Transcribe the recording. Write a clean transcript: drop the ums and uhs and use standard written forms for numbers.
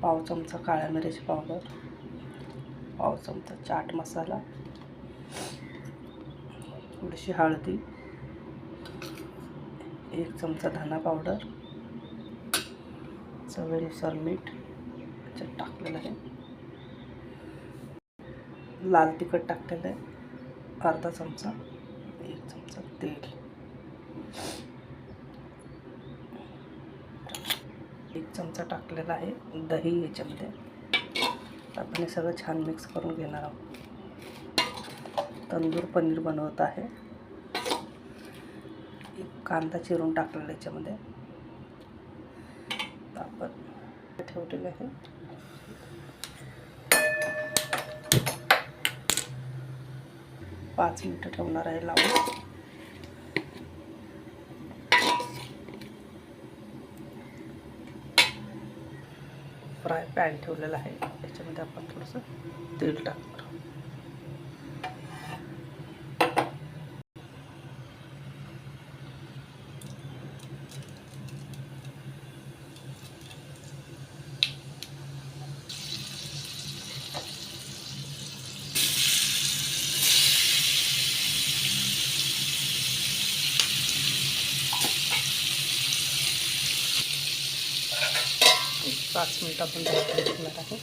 पाव चमचा काळ्या मिऱ्याची पावडर, पाव चमचा चाट मसाला, थोडीशी हळदी, 1 चमचा धना पावडर, चवीनुसार मीठ याच्यात टाकलेलं आहे, लाल तिखट टाकलेलं आहे अर्धा चमचा, 1 चमचा तेल, 1 चमचा टाकलेला आहे दही याच्यामध्ये. आपण हे सगळं छान मिक्स करून घेणार आहोत. तंदूर पनीर बनवत आहे. एक कांदा चिरून टाकलेला याच्यामध्ये आपण ठेवलेलं आहे. पाच मिनिटं ठेवणार आहे लावून. फ्राय पॅन ठेवलेला आहे, याच्यामध्ये आपण थोडंसं तेल टाकणार. 5 मिनिटं आपण ठेवणार आहे.